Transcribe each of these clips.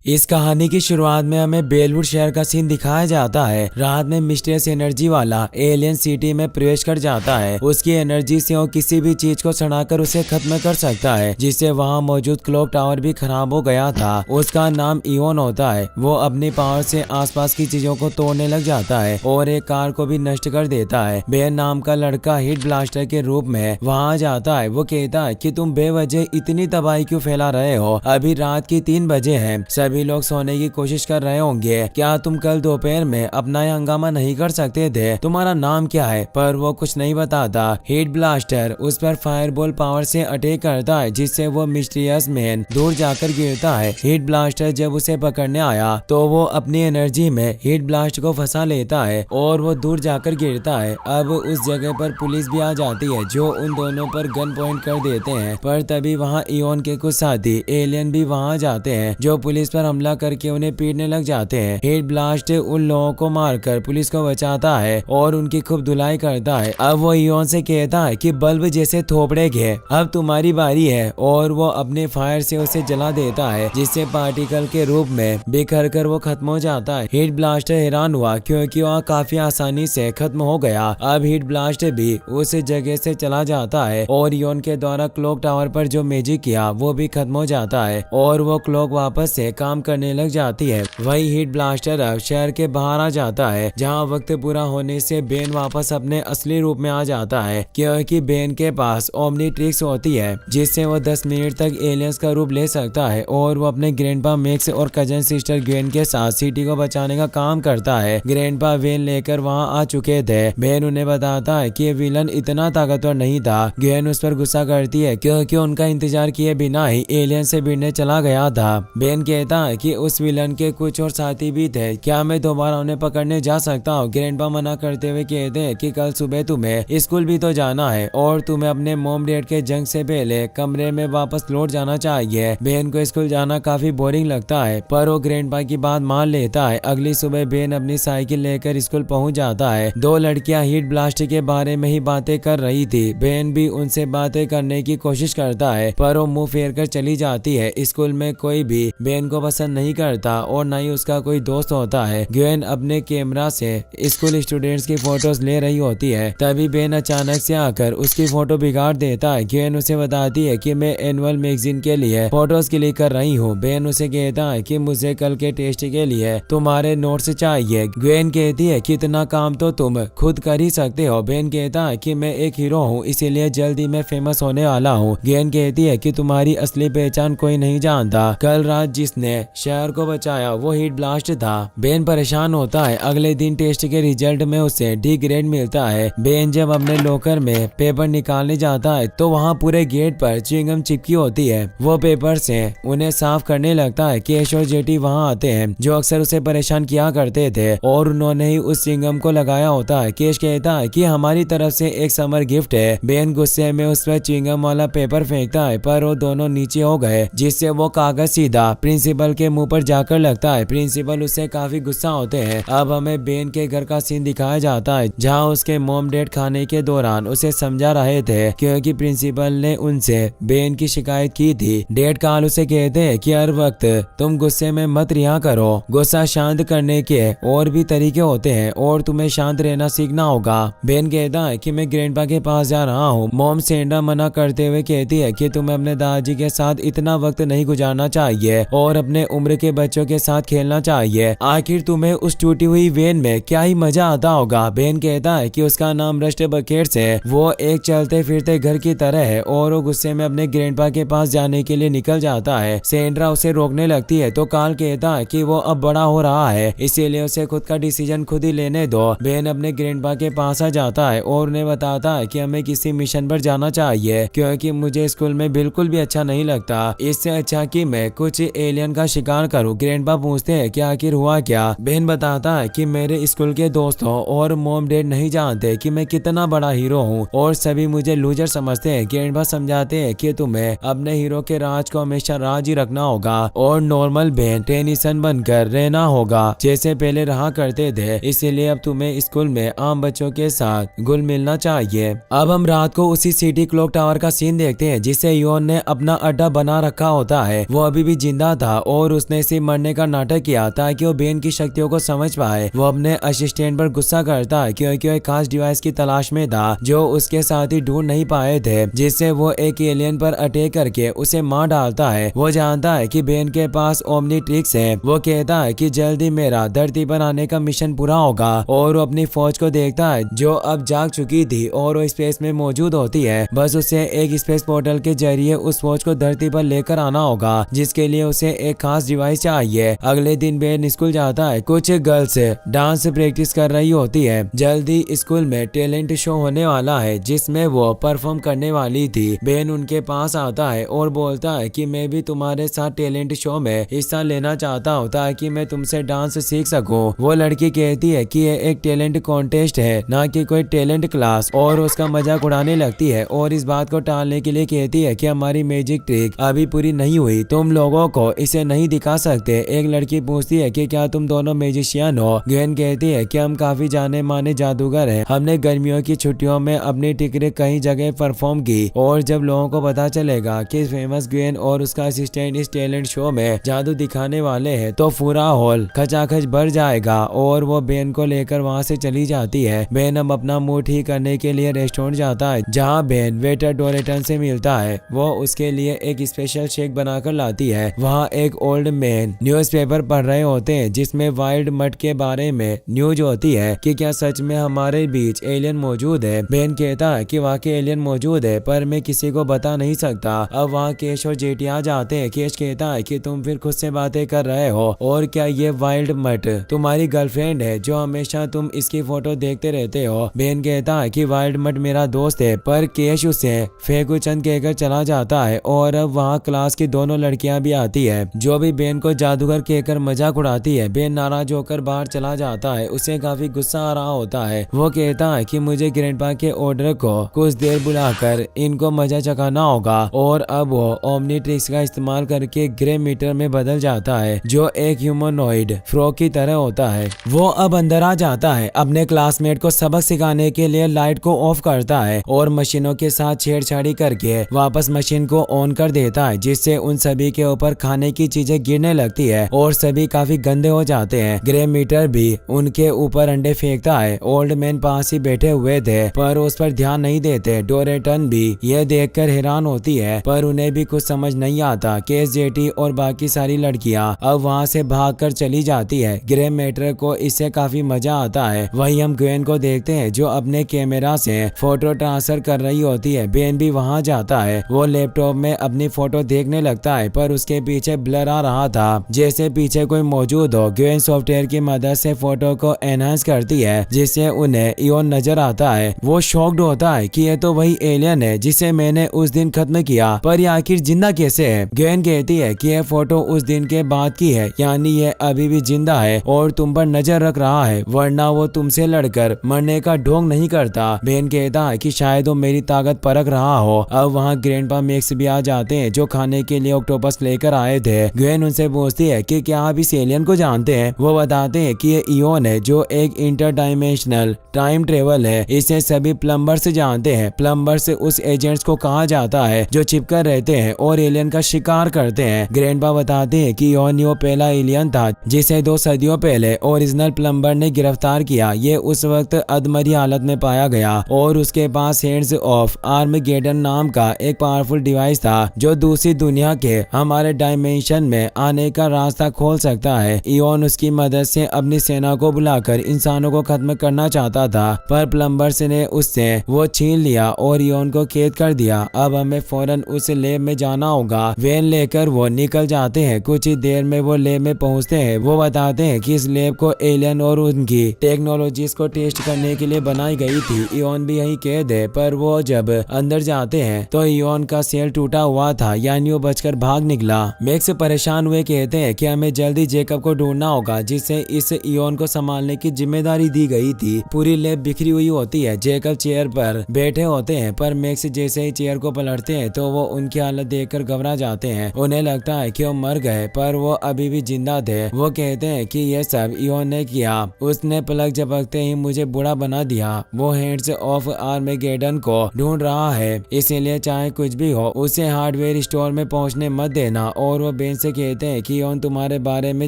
इस कहानी की शुरुआत में हमें बेलवुड शहर का सीन दिखाया जाता है। रात में मिस्टीरियस एनर्जी वाला एलियन सिटी में प्रवेश कर जाता है। उसकी एनर्जी से वो किसी भी चीज को सड़ाकर उसे खत्म कर सकता है, जिससे वहाँ मौजूद क्लॉक टावर भी खराब हो गया था। उसका नाम इवन होता है। वो अपनी पावर से आसपास की चीजों को तोड़ने लग जाता है और एक कार को भी नष्ट कर देता है। बेन नाम का लड़का हीट ब्लास्टर के रूप में वहाँ जाता है। वो कहता है कि तुम बेवजह इतनी तबाही क्यों फैला रहे हो? अभी रात की 3 बजे है, सभी लोग सोने की कोशिश कर रहे होंगे। क्या तुम कल दोपहर में अपना हंगामा नहीं कर सकते थे? तुम्हारा नाम क्या है? पर वो कुछ नहीं बताता। हीट ब्लास्टर उस पर फायरबॉल पावर से अटैक करता है, जिससे वो मिस्टीरियस मैन दूर जाकर गिरता है। हीट ब्लास्टर जब उसे पकड़ने आया तो वो अपनी एनर्जी में हीट ब्लास्ट को फंसा लेता है और वो दूर जाकर गिरता है। अब उस जगह पर पुलिस भी आ जाती है, जो उन दोनों पर गन पॉइंट कर देते हैं। पर तभी वहाँ इवन के कुछ साथी एलियन भी वहाँ जाते हैं, जो पुलिस पर हमला करके उन्हें पीटने लग जाते हैं। हीट ब्लास्ट उन लोगों को मारकर पुलिस को बचाता है और उनकी खूब धुलाई करता है। अब वो इवन से कहता है कि बल्ब जैसे थोपड़े के अब तुम्हारी बारी है, और वो अपने फायर से उसे जला देता है, जिससे पार्टिकल के रूप में बिखर कर वो खत्म हो जाता है। हीट ब्लास्टर हैरान हुआ क्योंकि वह काफी आसानी से खत्म हो गया। अब हीट ब्लास्ट भी उस जगह से चला जाता है और इवन के द्वारा क्लॉक टावर पर जो मैजिक किया वो भी खत्म हो जाता है और वो क्लॉक वापस से काम करने लग जाती है। वही हीट ब्लास्टर अब शहर के बाहर आ जाता है, जहाँ वक्त पूरा होने से बेन वापस अपने असली रूप में आ जाता है, क्योंकि बेन के पास ओमनीट्रिक्स होती है, जिससे वो 10 मिनट तक एलियंस का रूप ले सकता है और वो अपने ग्रैंडपा मैक्स और कजन सिस्टर ग्वेन के साथ सिटी को बचाने का काम करता है। ग्रैंडपा वेन लेकर वहाँ आ चुके थे। बेन उन्हें बताता है कि विलन इतना ताकतवर नहीं था। ग्वेन उस पर गुस्सा करती है क्योंकि उनका इंतजार किए बिना ही एलियन से भिड़ने चला गया था। बेन कहता है कि उस विलन के कुछ और साथी भी थे, क्या मैं दोबारा उन्हें पकड़ने जा सकता हूँ? ग्रैंडपा मना करते हुए कहते हैं कि कल सुबह तुम्हें स्कूल भी तो जाना है और तुम्हें अपने मॉम डैड के जंग से पहले कमरे में वापस लौट जाना चाहिए। बेन को स्कूल जाना काफी बोरिंग लगता है, पर वो ग्रैंडपा की बात मान लेता है। अगली सुबह बेन अपनी साइकिल लेकर स्कूल पहुंच जाता है। 2 लड़कियां हीट ब्लास्ट के बारे में ही बातें कर रही थी। बेन भी उनसे बातें करने की कोशिश करता है, पर वो मुंह फेर कर चली जाती है। स्कूल में कोई भी बेन को पसंद नहीं करता और न ही उसका कोई दोस्त होता है। ग्वेन अपने कैमरा से स्कूल स्टूडेंट्स की फोटोज ले रही होती है, तभी बेन अचानक से आकर उसकी फोटो बिगाड़ देता है। ग्वेन उसे बताती है कि मैं एनुअल मैगजीन के लिए फोटोज क्लिक कर रही हूँ। बेन उसे कहता है कि मुझे कल के टेस्ट के लिए तुम्हारे नोट्स चाहिए। ग्वेन कहती है कि इतना काम तो तुम खुद कर ही सकते हो। बेन कहता है कि मैं एक हीरो हूँ, इसीलिए जल्दी मैं फेमस होने वाला हूँ। ग्वेन कहती है कि तुम्हारी असली पहचान कोई नहीं जानता। कल रात जिसने शहर को बचाया वो हीट ब्लास्ट था। बेन परेशान होता है। अगले दिन टेस्ट के रिजल्ट में उसे डी ग्रेड मिलता है। बेन जब अपने लॉकर में पेपर निकालने जाता है तो वहाँ पूरे गेट पर च्युइंगम चिपकी होती है। वो पेपर से उन्हें साफ करने लगता है। कैश और जेटी वहाँ आते हैं, जो अक्सर उसे परेशान किया करते थे, और उन्होंने ही उस च्युइंगम को लगाया होता है। कैश कहता है कि हमारी तरफ से एक समर गिफ्ट है। बेन गुस्से में उस पर च्युइंगम वाला पेपर फेंकता है, पर वो दोनों नीचे हो गए, जिससे वो कागज सीधा प्रिंसिपल के मुंह पर जाकर लगता है। प्रिंसिपल उससे काफी गुस्सा होते हैं। अब हमें बेन के घर का सीन दिखाया जाता है, जहां उसके मॉम डैड खाने के दौरान उसे समझा रहे थे, क्योंकि प्रिंसिपल ने उनसे बेन की शिकायत की थी। डैड काल उसे कहते हैं कि हर वक्त तुम गुस्से में मत रिहा करो। गुस्सा शांत करने के और भी तरीके होते हैं और तुम्हें शांत रहना सीखना होगा। बेन कहता है कि मैं ग्रैंडपा के पास जा रहा हूँ। मॉम सेंड्रा मना करते हुए कहती है कि तुम्हें अपने दादाजी के साथ इतना वक्त नहीं गुजारना चाहिए और अपने उम्र के बच्चों के साथ खेलना चाहिए। आखिर तुम्हें उस टूटी हुई वैन में क्या ही मजा आता होगा। बेन कहता है कि उसका नाम रस्ट बकेट्स है। वो एक चलते फिरते घर की तरह है और वो गुस्से में अपने ग्रैंडपा के पास जाने के लिए निकल जाता है। सेंड्रा उसे रोकने लगती है तो कार्ल कहता है कि वो अब बड़ा हो रहा है, इसीलिए उसे खुद का डिसीजन खुद ही लेने दो। बेन अपने ग्रैंडपा के पास आ जाता है और उन्हें बताता है कि हमें किसी मिशन पर जाना चाहिए, क्योंकि मुझे स्कूल में बिल्कुल भी अच्छा नहीं लगता। इससे अच्छा कि मैं कुछ एलियन का शिकार करूं। ग्रैंडपा पूछते हैं कि आखिर हुआ क्या। बेन बताता है कि मेरे स्कूल के दोस्तों और मॉम डैड नहीं जानते कि मैं कितना बड़ा हीरो हूं और सभी मुझे लूजर समझते हैं। ग्रैंडपा समझाते हैं कि तुम्हें अपने हीरो के राज को हमेशा राज ही रखना होगा और नॉर्मल बेन टेनिसन बनकर रहना होगा जैसे पहले रहा करते थे। इसीलिए अब तुम्हें स्कूल में आम बच्चों के साथ घुल मिलना चाहिए। अब हम रात को उसी सिटी क्लॉक टावर का सीन देखते हैं, जिसे योन ने अपना अड्डा बना रखा होता है। वो अभी भी जिंदा था और उसने सिर्फ मरने का नाटक किया ताकि वो बेन की शक्तियों को समझ पाए। वो अपने असिस्टेंट पर गुस्सा करता है क्योंकि वो एक खास डिवाइस की तलाश में था जो उसके साथी ढूंढ नहीं पाए थे, जिससे वो एक एलियन पर अटैक करके उसे मार डालता है। वो जानता है कि बेन के पास ओमनीट्रिक्स है। वो कहता है कि जल्दी मेरा धरती पर आने का मिशन पूरा होगा और वो अपनी फौज को देखता है जो अब जाग चुकी थी और वो स्पेस में मौजूद होती है। बस उसे एक स्पेस पोर्टल के जरिए उस फौज को धरती पर लेकर आना होगा, जिसके लिए उसे एक खास डिवाइस चाहिए। अगले दिन बेन स्कूल जाता है। कुछ गर्ल्स डांस प्रैक्टिस कर रही होती है। जल्दी स्कूल में टैलेंट शो होने वाला है जिसमें वो परफॉर्म करने वाली थी। बेन उनके पास आता है और बोलता है कि मैं भी तुम्हारे साथ टैलेंट शो में हिस्सा लेना चाहता हूँ ताकि मैं तुमसे डांस सीख सकूं। वो लड़की कहती है कि ये एक टैलेंट कॉन्टेस्ट है, ना कि कोई टैलेंट क्लास, और उसका मजाक उड़ाने लगती है और इस बात को टालने के लिए कहती है कि हमारी मैजिक ट्रिक अभी पूरी नहीं हुई, तुम लोगों को इसे नहीं दिखा सकते। एक लड़की पूछती है कि क्या तुम दोनों मैजिशियन हो? ग्वेन कहती है कि हम काफी जाने माने जादूगर हैं। हमने गर्मियों की छुट्टियों में अपनी टिकट कई जगह परफॉर्म की और जब लोगों को पता चलेगा कि फेमस ग्वेन और उसका असिस्टेंट इस टैलेंट शो में जादू दिखाने वाले हैं तो पूरा हॉल खचाखच भर जाएगा। और वो बेन को लेकर वहाँ से चली जाती है। बेन अब अपना मूड ठीक करने के लिए रेस्टोरेंट जाता है जहाँ बेन वेटर डोरेटन से मिलता है। वो उसके लिए एक स्पेशल शेक बनाकर लाती है। वहाँ एक ओल्ड मैन न्यूज़पेपर पढ़ रहे होते हैं जिसमें वाइल्ड मड के बारे में न्यूज होती है कि क्या सच में हमारे बीच एलियन मौजूद है। बेन कहता है कि वाकई एलियन मौजूद है पर मैं किसी को बता नहीं सकता। अब वहाँ केश और जेटी आ जाते हैं। केश कहता है कि तुम फिर खुद से बातें कर रहे हो और क्या ये वाइल्ड मड तुम्हारी गर्लफ्रेंड है जो हमेशा तुम इसकी फोटो देखते रहते हो? बेन कहता है कि वाइल्ड मड मेरा दोस्त है पर केश उसे फेंकू चंद कहकर चला जाता है। और अब वहाँ क्लास की दोनों लड़कियां भी आती है जो भी बेन को जादूगर कहकर मजाक उड़ाती है। बेन नाराज होकर बाहर चला जाता है। उसे काफी गुस्सा आ रहा होता है। वो कहता है कि मुझे ग्रैंडपा के ऑर्डर को कुछ देर बुलाकर इनको मजा चखाना होगा। और अब वो ओमनीट्रिक्स का इस्तेमाल करके ग्रे मीटर में बदल जाता है जो एक ह्यूमनॉइड फ्रॉग की तरह होता है। वो अब अंदर आ जाता है। अपने क्लासमेट को सबक सिखाने के लिए लाइट को ऑफ करता है और मशीनों के साथ छेड़छाड़ी करके वापस मशीन को ऑन कर देता है, जिससे उन सभी के ऊपर खाने की चीजें गिरने लगती है और सभी काफी गंदे हो जाते हैं। ग्रे मीटर भी उनके ऊपर अंडे फेंकता है। ओल्ड मैन पास ही बैठे हुए थे पर उस पर ध्यान नहीं देते। डोरेटन भी यह देखकर हैरान होती है पर उन्हें भी कुछ समझ नहीं आता। केस, जेटी और बाकी सारी लड़कियां अब वहाँ से भागकर चली जाती है। ग्रे मैटर को इससे काफी मजा आता है। वही हम ग्वेन को देखते हैं जो अपने कैमरा से फोटो ट्रांसफर कर रही होती है। बेन भी वहाँ जाता है। वो लैपटॉप में अपनी फोटो देखने लगता है पर उसके पीछे ब्लर आ रहा था जैसे पीछे कोई मौजूद हो। ग्वेन सॉफ्टवेयर की मदद से फोटो को एनहांस करती है जिससे उन्हें इयोन नजर आता है। वो शॉक्ड होता है कि ये तो वही एलियन है जिसे मैंने उस दिन खत्म किया, पर ये आखिर जिंदा कैसे है? ग्वेन कहती है कि यह फोटो उस दिन के बाद की है, यानी ये अभी भी जिंदा है और तुम पर नजर रख रहा है, वरना वो तुमसे लड़कर मरने का ढोंग नहीं करता। बेन कहता है कि शायद वो मेरी ताकत परख रहा हो। अब वहाँ ग्रैंडपा मैक्स भी आ जाते हैं जो खाने के लिए ऑक्टोपस लेकर आए थे। ग्वेन उनसे पूछती है कि क्या आप इस एलियन को जानते हैं? वो बताते हैं कि ये इयोन है जो एक इंटरडायमेंशनल टाइम ट्रेवल है। इसे सभी प्लम्बर्स जानते हैं। प्लम्बर्स उस एजेंट्स को कहा जाता है जो छिपकर रहते हैं और एलियन का शिकार करते हैं। ग्रैंडपा बताते हैं कि इयोन वो पहला एलियन था जिसे 2 सदियों पहले ओरिजिनल प्लम्बर ने गिरफ्तार किया। ये उस वक्त अधमरी हालत में पाया गया और उसके पास हैंड्स ऑफ आर्मगेडन नाम का एक पावरफुल डिवाइस था जो दूसरी दुनिया के हमारे डायमेंशन में आने का रास्ता खोल सकता है। इयोन उसकी मदद से अपनी सेना को बुलाकर इंसानों को खत्म करना चाहता था पर प्लम्बर्स ने उससे वो छीन लिया और इयोन को कैद कर दिया। अब हमें फौरन उस लैब में जाना होगा। वैन लेकर वो निकल जाते हैं। कुछ ही देर में वो लैब में पहुंचते हैं। वो बताते हैं कि इस लैब को एलियन और उनकी टेक्नोलॉजीज को टेस्ट करने के लिए बनाई गई थी। इयोन भी यही कैद है पर वो जब अंदर जाते हैं तो इयोन का सेल टूटा हुआ था, यानी वो बचकर भाग निकला। मैक्स परेशान हुए कहते हैं कि हमें जल्दी जेकब को ढूंढना होगा जिसे इस इयोन को संभालने की जिम्मेदारी दी गई थी। पूरी लैब बिखरी हुई होती है। जेकब चेयर पर बैठे होते हैं पर मैक्स जैसे ही चेयर को पलटते हैं तो वो उनकी हालत देखकर घबरा जाते हैं। उन्हें लगता है कि वो मर गए पर वो अभी भी जिंदा थे। वो कहते हैं कि ये सब इयोन ने किया, उसने पलक झपकते ही मुझे बुरा बना दिया। वो हैंड्स ऑफ आर्मेगेडन को ढूंढ रहा है, इसीलिए चाहे कुछ भी हो उसे हार्डवेयर स्टोर में पहुंचने मत देना। और वो बेन से कहते हैं कि इयोन तुम्हारे बारे में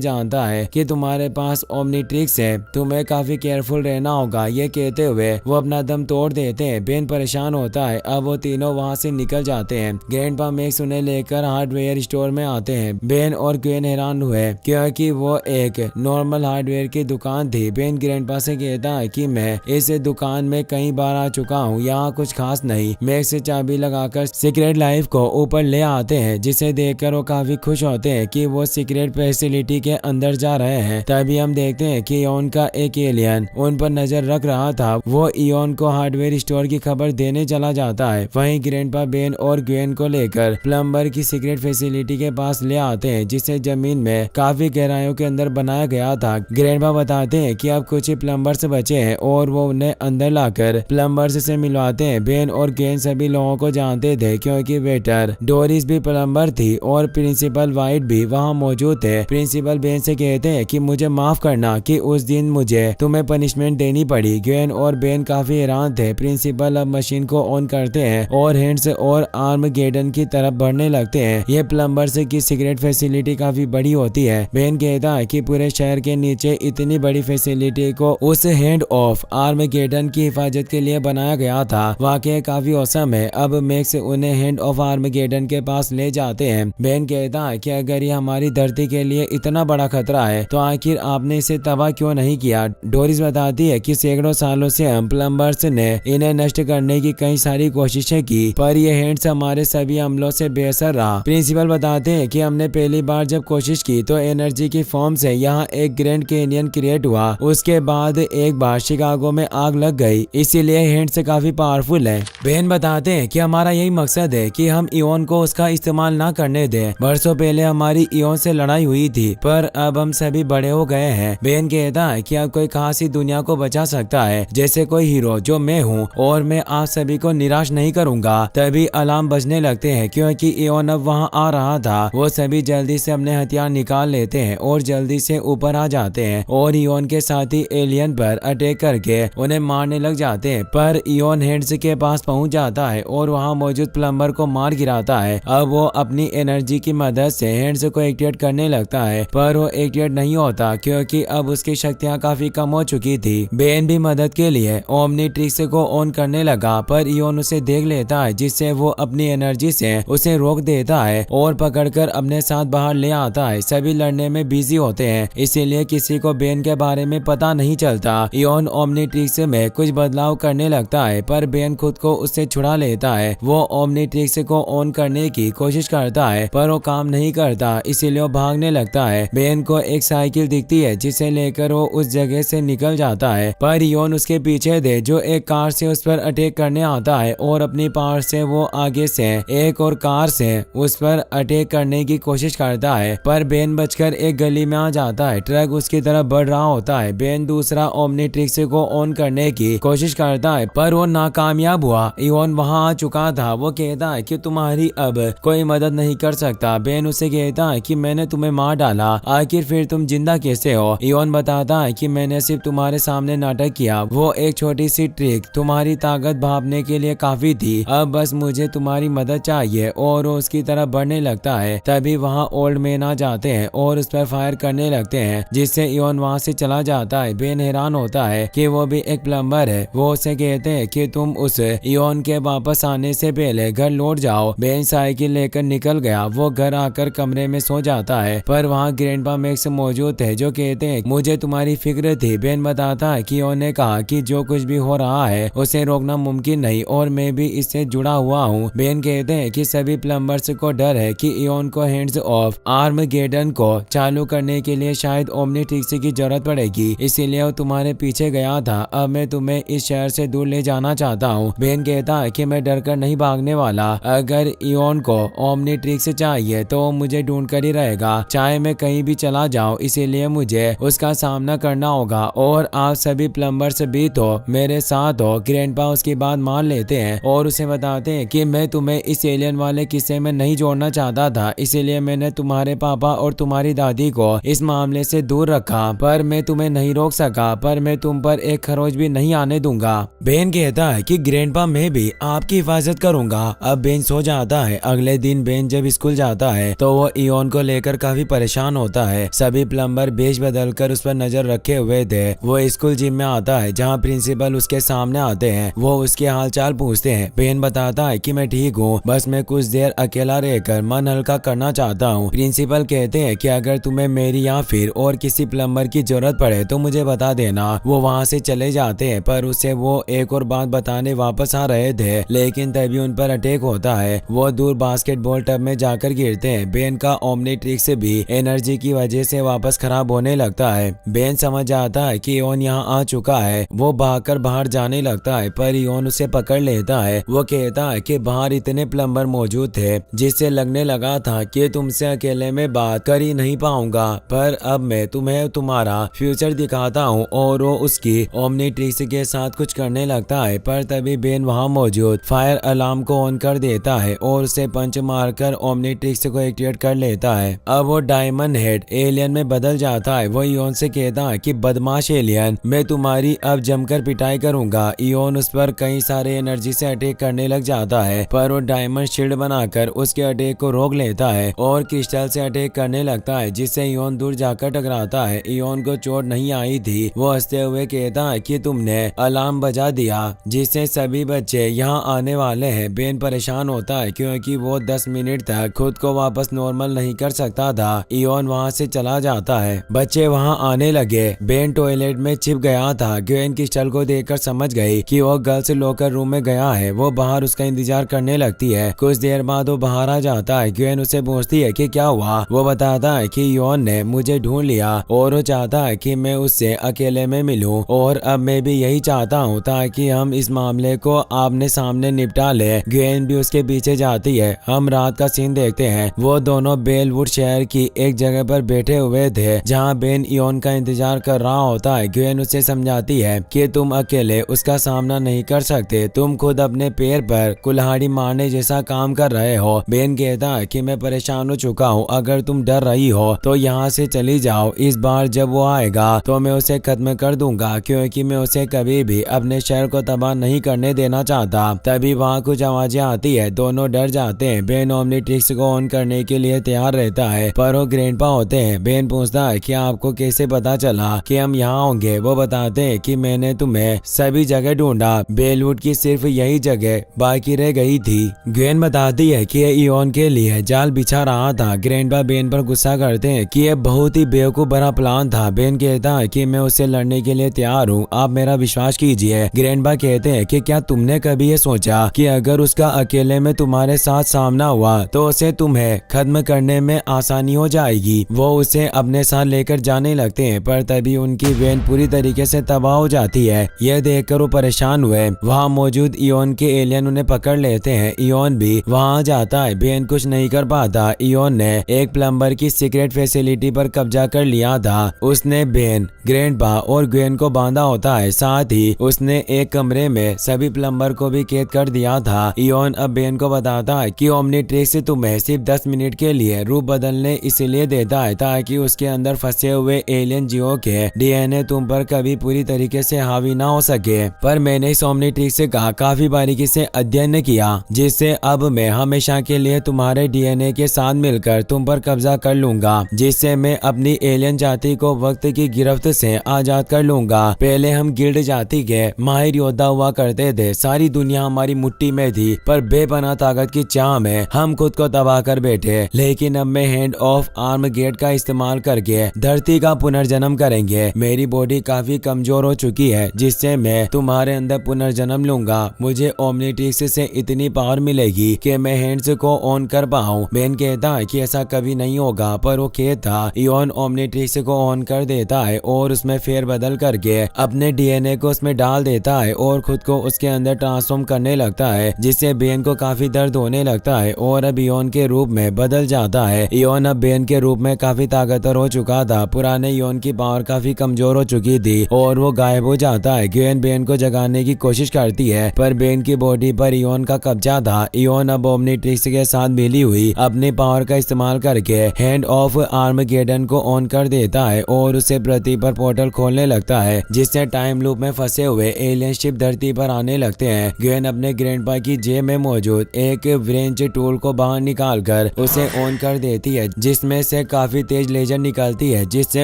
जानता है कि तुम्हारे पास ओमनीट्रिक्स है, तुम्हें काफी केयरफुल रहना होगा। ये कहते हुए वो अपना दम तोड़ देते हैं। बेन परेशान होता है। अब वो तीनों वहाँ से निकल जाते हैं। ग्रैंडपा मैक्स उन्हें लेकर हार्डवेयर स्टोर में आते हैं। बेन और ग्वेन हैरान हुए क्योंकि वो एक नॉर्मल हार्डवेयर की दुकान थी। बेन ग्रैंडपा से कहता है कि मैं इस दुकान में कई बार आ चुका हूँ, यहाँ कुछ खास नहीं। मैक्स से चाबी लगाकर सीक्रेट लाइफ को ऊपर ले आते हैं, जिसे देखकर वो काफी खुश होते हैं कि वो सीक्रेट फैसिलिटी के अंदर जा रहे हैं। तभी हम देखते हैं कि इयोन का एक एलियन उन पर नजर रख रहा था। वो इयोन को हार्डवेयर स्टोर की खबर देने चला जाता है। वहीं ग्रैंडपा बेन और ग्वेन को लेकर प्लम्बर की सीक्रेट फैसिलिटी के पास ले आते हैं, जिसे जमीन में काफी गहराइयों के अंदर बनाया गया था। ग्रैंडपा बताते हैं कि अब कुछ ही प्लम्बर्स बचे हैं और वो उन्हें अंदर लाकर प्लम्बर्स से मिलवाते हैं। बेन और ग्वेन सभी लोगों को जानते थे क्योंकि वेटर डोरिस भी प्लम्बर थी और प्रिंसिपल वाइट भी वहाँ मौजूद थे। प्रिंसिपल बेन से कहते हैं कि मुझे माफ करना कि उस दिन मुझे तुम्हें पनिशमेंट देनी पड़ी। ग्वेन और बेन काफी हैरान थे। प्रिंसिपल अब मशीन को ऑन करते हैं और हैंड्स और आर्मगेडन की तरफ बढ़ने लगते हैं। ये प्लम्बर्स की सीक्रेट फैसिलिटी काफी बड़ी होती है। बेन कहता है कि पूरे शहर के नीचे इतनी बड़ी फैसिलिटी को उस हैंड ऑफ आर्मगेडन की हिफाजत के लिए बनाया गया था। वाकई काफी औसम है। अब मैक्स उन्हें हैंड ऑफ आर्मगेडन के पास ले जाते हैं। बेन कहता है कि अगर ये हमारी धरती के लिए इतना बड़ा खतरा है तो आखिर आपने इसे तबाह क्यों नहीं किया। डोरिस बताती है कि सैकड़ों सालों से हम प्लम्बर्स ने इन्हें नष्ट करने की कई सारी कोशिशें की, पर ये हैंड्स हमारे सभी हमलों से बेअसर रहा। प्रिंसिपल बताते हैं कि हमने पहली बार जब कोशिश की तो एनर्जी की फॉर्म से यहाँ एक ग्रैंड कैनियन क्रिएट हुआ। उसके बाद एक बार शिकागो में आग लग गई, इसीलिए हैंड्स काफी पावरफुल है। बेन बताते हैं कि हमारा यही मकसद है कि हम इयोन को उसका इस्तेमाल ना करने दें। बरसों पहले हमारी इयोन से लड़ाई हुई थी, पर अब हम सभी बड़े हो गए हैं। बेन कहता है कि अब कोई खास ही दुनिया को बचा सकता है, जैसे कोई हीरो जो मैं हूँ, और मैं आप सभी को निराश नहीं करूंगा। तभी अलार्म बजने लगते हैं क्योंकि इयोन अब वहाँ आ रहा था। वो सभी जल्दी से अपने हथियार निकाल लेते हैं और जल्दी से ऊपर आ जाते हैं और इयोन के साथी एलियन पर अटैक करके उन्हें मारने लग जाते हैं। पर इयोन हैंड्स के पास पहुंच जाता है और वहाँ मौजूद प्लम्बर को मार गिराता है। अब वो अपनी एनर्जी की मदद से हैंड्स को एक्टिवेट करने लगता है, पर वो एक्टिवेट नहीं होता क्योंकि अब उसकी शक्तियाँ काफी कम हो चुकी थी। बेन भी मदद के लिए ओमनीट्रिक्स को ऑन करने लगा, पर इयोन उसे देख लेता है, जिससे वो अपनी एनर्जी से उसे रोक देता है और पकड़कर अपने साथ बाहर ले आता है। सभी लड़ने में बिजी होते हैं, इसीलिए किसी को बेन के बारे में पता नहीं चलता। इयोन ओमनीट्रिक्स में कुछ बदलाव करने लगता है, पर बेन खुद को उससे छुड़ा लेता है। वो ओमनीट्रिक्स को ऑन करने की कोशिश करता है, पर वो काम नहीं करता, इसीलिए वो भागने लगता है। बेन को एक साइकिल दिखती है, जिसे लेकर वो उस जगह से निकल जाता है, पर इयोन उसके पीछे थे, जो एक कार से उस पर अटैक करने आता है और अपनी पावर से वो आगे से एक और कार से उस पर अटैक करने की कोशिश करता है, पर बेन बचकर एक गली में आ जाता है। ट्रक उसकी तरफ बढ़ रहा होता है। बेन दूसरा ओमनीट्रिक्स को ऑन करने की कोशिश करता है, पर वो नाकामयाब हुआ। इयोन वहाँ आ चुका था। वो कहता है कि तुम्हारी अब कोई मदद नहीं कर सकता। बेन उसे कहता है कि मैंने तुम्हें मार डाला, आखिर फिर तुम जिंदा कैसे हो। इयोन बताता है कि मैंने सिर्फ तुम्हारे सामने नाटक किया, वो एक छोटी सी ट्रिक तुम्हारी ताकत भापने के लिए काफी थी, अब बस मुझे तुम्हारी मदद चाहिए। और वो उसकी तरफ बढ़ने लगता है। तभी वहाँ ओल्ड मैन आ जाते हैं और उस पर फायर करने लगते हैं, जिससे इयोन वहाँ से चला जाता है। बेन हैरान होता है कि वो भी एक प्लम्बर है। वो उसे कहते हैं कि तुम उस इयोन के वापस आने से पहले घर लौट जाओ। बेन साइकिल लेकर निकल गया। वो घर आकर कमरे में सो जाता है, पर वहाँ ग्रैंडपा मैक्स मौजूद है, जो कहते हैं मुझे तुम्हारी फिक्र थी। बेन बताता है कि इयोन ने कहा कि जो कुछ भी हो रहा है उसे रोकना मुमकिन नहीं और मैं भी इससे जुड़ा हुआ हूँ। बेन कहते हैं कि सभी प्लम्बर्स को डर है कि इयोन को हैंड्स ऑफ आर्मगेडन को चालू करने के लिए शायद ओमनीट्रिक्स की जरूरत पड़ेगी, इसीलिए वो तुम्हारे पीछे गया था। अब मैं तुम्हें इस शहर से दूर ले जाना चाहता हूँ। बेन कहता है कि मैं डर कर नहीं भागने वाला। अगर इयोन को ओमनीट्रिक्स चाहिए तो मुझे ढूंढ कर ही रहेगा, चाहे मैं कहीं भी चला जाऊँ, इसीलिए मुझे उसका सामना करना होगा और आप सभी प्लम्बर्स भी तो मेरे साथ हो। ग्रैंडपा उसकी बात मान लेते हैं और उसे बताते हैं कि मैं तुम्हें इस एलियन वाले किस्से में नहीं जोड़ना चाहता था, इसीलिए मैंने तुम्हारे पापा और तुम्हारी दादी को इस मामले से दूर रखा, पर मैं तुम्हें नहीं रोक सका, पर मैं तुम पर एक खरोच भी नहीं आने दूंगा। बेन कहता है कि ग्रैंडपा मैं भी आपकी हिफाजत करूंगा। अब बेन सो जाता है। अगले दिन बेन जब स्कूल जाता है तो वो इयोन को लेकर काफी परेशान होता है। सभी प्लम्बर बेच बदल कर उस पर नजर रखे हुए थे। वो स्कूल जिम में आता है जहाँ प्रिंसिपल उसके सामने आते हैं। वो उसके हालचाल पूछते हैं। बेन बताता है कि मैं ठीक हूँ, बस मैं कुछ देर अकेला रहकर मन हल्का करना चाहता हूँ। प्रिंसिपल कहते हैं कि अगर तुम्हें मेरी या फिर और किसी प्लम्बर की जरूरत पड़े तो मुझे बता देना। वो वहाँ से चले जाते हैं, पर उसे वो एक और बात बताने वापस आ रहे थे, लेकिन तभी उन पर अटैक होता है। वो दूर बास्केटबॉल टब में जाकर गिरते हैं। बेन का ओमनीट्रिक्स भी एनर्जी की वजह से वापस खराब होने लगता है। बेन समझ आता है कि इयोन यहाँ आ चुका है। वो भागकर बाहर जाने लगता है, पर इयोन उसे पकड़ लेता है। वो कहता है कि बाहर इतने प्लम्बर मौजूद थे जिससे लगने लगा था कि तुमसे अकेले में बात कर ही नहीं पाऊंगा, पर अब मैं तुम्हें तुम्हारा फ्यूचर दिखाता हूँ। और वो उसकी ओमनीट्रिक्स के साथ कुछ करने लगता है, पर तभी बेन वहाँ मौजूद फायर अलार्म को ऑन कर देता है और उसे पंच मारकर ओमनीट्रिक्स को एक्टिवेट कर लेता है। अब वो डायमंड हेड एलियन में बदल जाता है। वो इयोन से कहता है कि बदमाश एलियन, मैं तुम्हारी अब जमकर पिटाई करूंगा। इयोन उस पर कई सारे एनर्जी से अटैक करने लग जाता है, पर वो डायमंड शील्ड बनाकर उसके अटैक को रोक लेता है और क्रिस्टल से अटैक करने लगता है, जिससे इयोन दूर जाकर टकराता है। इयोन को चोट नहीं आई थी। वो हंसते हुए कहता है कि तुमने अलार्म बजा दिया जिससे सभी बच्चे यहाँ आने वाले हैं। बेन परेशान होता है क्योंकि वो 10 मिनट तक खुद को वापस नॉर्मल नहीं कर सकता था। इयोन वहाँ से चला जाता है। बच्चे वहाँ आने लगे। बेन टॉयलेट में छिप गया था। ग्वेन क्रिस्टल को देखकर समझ गई कि वो गर्ल्स लॉकर रूम में गया है। वो बाहर उसका इंतजार करने लगती है। कुछ देर बाद वो बाहर आ जाता है। ग्वेन उसे पूछती है कि क्या हुआ। वो बताता है कि इयोन ने मुझे ढूंढ लिया और वो चाहता है कि मैं उससे अकेले में मिलूं, और अब मैं भी यही चाहता हूँ ताकि हम इस मामले को आमने सामने निपटा ले। ग्वेन भी उसके पीछे जाती है। हम रात का सीन देखते हैं। वो दोनों बेलवुड शहर की एक जगह पर बैठे हुए थे जहाँ बेन इयोन का इंतजार कर रहा होता है। ग्वेन उसे समझाती है कि तुम अकेले उसका सामना नहीं कर सकते, तुम खुद अपने पैर पर कुल्हाड़ी मारने जैसा काम कर रहे हो। बेन कहता है कि मैं परेशान हो चुका हूँ, अगर तुम डर रही हो तो यहाँ से चली जाओ। इस बार जब वो आएगा तो मैं उसे खत्म कर दूंगा, क्योंकि मैं उसे कभी भी अपने शहर को तबाह नहीं करने देना चाहता। तभी वहाँ कुछ आवाजें आती है। दोनों डर जाते हैं। बेन ओमनीट्रिक्स को ऑन करने के लिए तैयार रहता है, पर वो ग्रैंडपा होते हैं। बेन पूछता है कि आपको कैसे पता चला कि हम यहाँ होंगे। वो बताते हैं कि मैंने तुम्हें सभी जगह ढूंढा, बेलवुड की सिर्फ यही जगह बाकी रह गई थी। ग्वेन बताती है कि इयोन के लिए जाल बिछा रहा था। ग्रैंडपा बेन पर गुस्सा करते हैं कि यह बहुत ही बेवकूफ बड़ा प्लान था। बेन कहता है कि मैं उससे लड़ने के लिए तैयार हूँ, आप मेरा विश्वास कीजिए। ग्रैंडपा कहते हैं कि क्या तुमने कभी ये सोचा कि अगर उसका अकेले में तुम्हारे साथ सामना हुआ तो उसे तुम्हें खत्म करने में आसानी हो जाएगी। वो उसे अपने साथ लेकर जाने लगते हैं, पर तभी उनकी वैन पूरी तरीके से तबाह हो जाती है। यह देखकर वो परेशान हुए। वहाँ मौजूद इयोन के एलियन उन्हें पकड़ लेते हैं। इयोन भी वहाँ जाता है। बेन कुछ नहीं कर पाता। इयोन ने एक प्लम्बर की सीक्रेट फैसिलिटी पर कब्जा कर लिया था। उसने बेन, ग्रैंडपा और ग्वेन को बांधा होता है। साथ ही उसने एक कमरे में सभी प्लम्बर को भी कैद कर दिया था। इयोन अब बेन को बताता है कि ओमनीट्रिक्स तुम्हें सिर्फ 10 मिनट के लिए रूप बदलने इसलिए देता है ताकि उसके अंदर फंसे हुए एलियन जीवों के डीएनए तुम पर कभी पूरी तरीके से हावी ना हो सके। पर मैंने इस ओमनीट्रिक्स का काफी बारीकी से अध्ययन किया, जिससे अब मैं हमेशा के लिए तुम्हारे डीएनए के साथ मिलकर तुम पर कब्जा कर लूंगा, जिससे मैं अपनी एलियन जाति को वक्त की गिरफ्त से आजाद कर लूंगा। पहले हम गिल्ड जाति के माहिर योद्धा हुआ करते थे। सारी दुनिया हमारी मुट्ठी में थी, पर बेपनाह ताकत की चाह में हम खुद को तबाह कर बैठे। लेकिन अब मैं हैंड ऑफ आर्मगेड का इस्तेमाल करके धरती का पुनर्जन्म करेंगे। मेरी बॉडी काफी कमजोर हो चुकी है, जिससे मैं तुम्हारे अंदर पुनर्जन्म लूंगा। मुझे ओमनीट्रिक्स से इतनी पावर मिलेगी कि मैं हैंड्स को ऑन कर पाऊँ। बेन कहता है कि ऐसा कभी नहीं होगा, पर वो कहता इयोन ओमनीट्रिक्स को ऑन कर देता है और उसमें फेरबदल करके अपने डीएनए को उसमें डाल देता है और खुद को उसके अंदर ट्रांसफॉर्म करने लगता है, जिससे बेन को काफी दर्द होने लगता है और अब इयोन के रूप में बदल जाता है। इयोन अब बेन के रूप में काफी ताकतवर हो चुका था। पुराने इयोन की पावर काफी कमजोर हो चुकी थी और वो गायब हो जाता है। ग्वेन बेन को जगाने की कोशिश करती है, पर बेन की बॉडी पर इयोन का कब्जा था। इयोन अब ओमनीट्रिक्स के साथ मिली हुई अपनी पावर का इस्तेमाल करके हैंड ऑफ आर्मगेडन को ऑन कर देता है और उसे पृथ्वी पर पोर्टल खोलने लगता है, जिससे टाइम लूप में फंसे हुए एलियन शिप धरती पर आने लगते हैं। ग्वेन अपने ग्रैंडपा की जेब में मौजूद एक व्रेंच टूल को बाहर निकालकर उसे उसे ऑन कर देती है, जिसमें से काफी तेज लेजर निकलती है, जिससे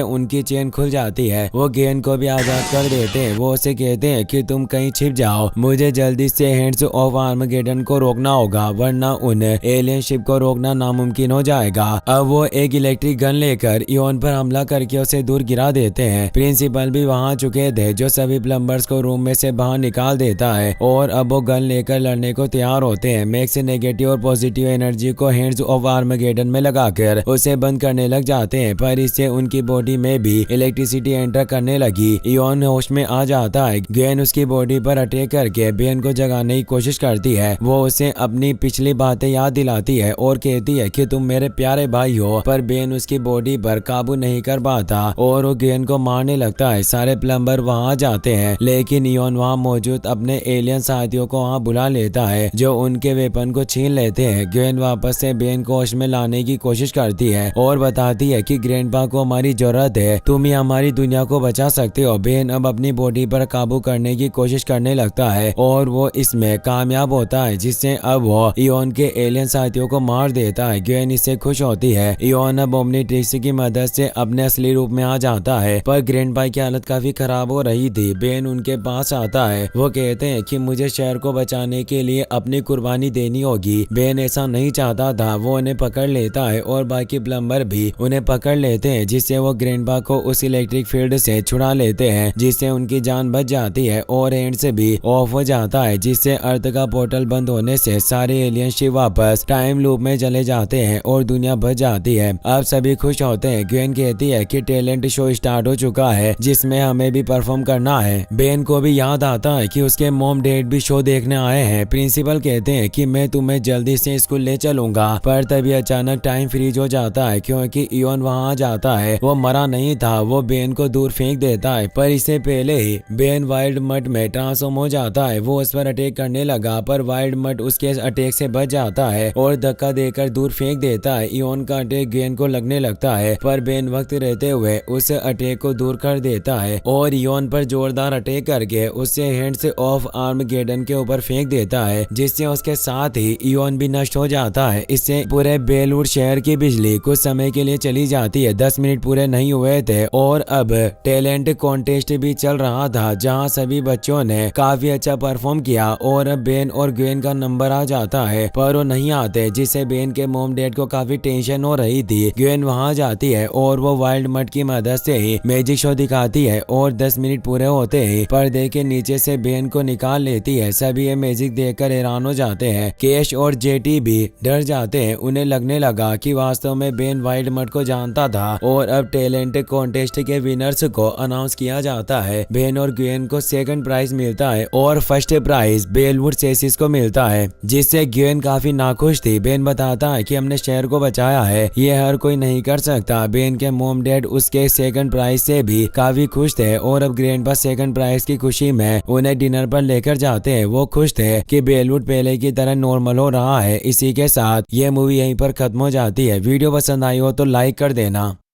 उनकी चेन खुल जाती है। वो गेन को भी आजाद कर देते हैं। वो उसे कहते हैं कि तुम कहीं छिप जाओ, मुझे जल्दी से हैंड्स ऑफ आर्मगेडन को रोकना होगा, वरना उन एलियन शिप को रोकना नामुमकिन हो जाएगा। अब वो एक इलेक्ट्रिक गन लेकर इयोन पर हमला करके उसे दूर गिरा देते हैं। प्रिंसिपल भी वहां चुके थे, जो सभी प्लम्बर्स को रूम में से बाहर निकाल देता है और अब वो गन लेकर लड़ने को तैयार होते हैं। मैक्स नेगेटिव और पॉजिटिव एनर्जी को हैंड्स ऑफ आर्मगेडन में लगाकर उसे बंद करने लग जाते हैं, पर इससे उनकी बॉडी में भी इलेक्ट्रिसिटी एंटर करने लगी। इयोन होश में आ जाता है। गवेन उसकी बॉडी पर अटैक करके बेन को जगाने की कोशिश करती है। वो उसे अपनी पिछली बातें याद दिलाती है और कहती है कि तुम मेरे प्यारे भाई हो, पर बेन उसकी बॉडी पर काबू नहीं कर पाता और वो गवेन को मारने लगता है। सारे प्लम्बर वहां जाते हैं, लेकिन इयोन वहां मौजूद अपने एलियन साथियों को वहां बुला लेता है, जो उनके वेपन को छीन लेते हैं। गवेन वापस से बेन को होश में लाने की कोशिश करती है और बताती है कि ग्रैंडपा को हमारी जरूरत है, तुम ही हमारी दुनिया को बचा सकते हो। बेन अब अपनी बॉडी पर काबू करने की कोशिश करने लगता है और वो इसमें कामयाब होता है, जिससे अब वो इयोन के एलियन साथियों को मार देता है। गवेन इससे खुश होती है। इयोन अब ओमनीट्रिक्स की मदद से अपने असली रूप में आ जाता है, पर ग्रैंडपा की हालत काफी खराब हो रही थी। बेन उनके पास आता है। वो कहते हैं कि मुझे शहर को बचाने के लिए अपनी कुर्बानी देनी होगी। बेन ऐसा नहीं चाहता था। वो उन्हें पकड़ लेता है और बाकी प्लम्बर भी उन्हें पकड़ लेते हैं, जिससे वो ग्रैंडपा को उस इलेक्ट्रिक फील्ड से छुड़ा लेते हैं, जिससे उनकी जान बच जाती है और एंड से भी ऑफ हो जाता है, जिससे अर्थ का पोर्टल बंद होने से सारे एलियन शिप वापस टाइम लूप में चले जाते हैं और दुनिया बच जाती है। अब सभी खुश होते हैं। ग्वेन कहती है कि टैलेंट शो स्टार्ट हो चुका है, जिसमें हमें भी परफॉर्म करना है। बेन को भी याद आता है कि उसके मॉम डैड भी शो देखने आए हैं। प्रिंसिपल कहते हैं कि मैं तुम्हें जल्दी से स्कूल ले चलूंगा, पर तभी अचानक टाइम फ्रीज हो जाता है, क्योंकि इयोन वहां आ जाता है। वो मरा नहीं था। वो बेन को दूर फेंक देता है, पर इससे पहले ही बेन वाइल्ड मट में ट्रांसफॉर्म हो जाता है। वो उस पर अटैक करने लगा, पर वाइल्ड मट उसके अटैक से बच जाता है और धक्का देकर दूर फेंक देता है। इयोन का अटैक बेन को लगने लगता है, पर बेन वक्त रहते हुए उस अटैक को दूर कर देता है और इयोन पर जोरदार अटैक करके उससे हैंड्स ऑफ आर्मगेडन के ऊपर फेंक देता है, जिससे उसके साथ ही इयोन भी नष्ट हो जाता है। इससे पूरे बेलवुड शहर की बिजली कुछ समय के लिए चली जाती है। 10 मिनट पूरे नहीं हुए थे और अब टैलेंट कॉन्टेस्ट भी चल रहा था, जहां सभी बच्चों ने काफी अच्छा परफॉर्म किया और अब बेन और ग्वेन का नंबर आ जाता है, पर वो नहीं आते, जिससे बेन के मॉम डैड को काफी टेंशन हो रही थी। ग्वेन वहां जाती है और वो वाइल्ड मट की मदद से ही मैजिक शो दिखाती है और 10 मिनट पूरे होते ही पर्दे के नीचे से बेन को निकाल लेती है। सभी ये मैजिक देखकर हैरान हो जाते हैं। कैश और जेटी भी डर जाते हैं। उन्हें लगने लगा कि वास्तव में बेन वाइल्ड मट को जानता था और अब टैलेंट कॉन्टेस्ट के विनर्स को अनाउंस किया जाता है। बेन और ग्वेन को सेकंड प्राइज मिलता है और फर्स्ट प्राइज बेलवुड सेसिस को मिलता है, जिससे ग्वेन काफी नाखुश थी। बेन बताता है कि हमने शहर को बचाया है, ये हर कोई नहीं कर सकता। बेन के मॉम डैड उसके सेकंड प्राइज से भी काफी खुश थे और अब ग्रैंडपा सेकंड प्राइज की खुशी में उन्हें डिनर पर लेकर जाते हैं। वो खुश थे कि बेलवुड पहले की तरह नॉर्मल हो रहा है। इसी के साथ ये मूवी यहीं पर खत्म हो जाती है। वीडियो पसंद आई हो तो लाइक कर देना।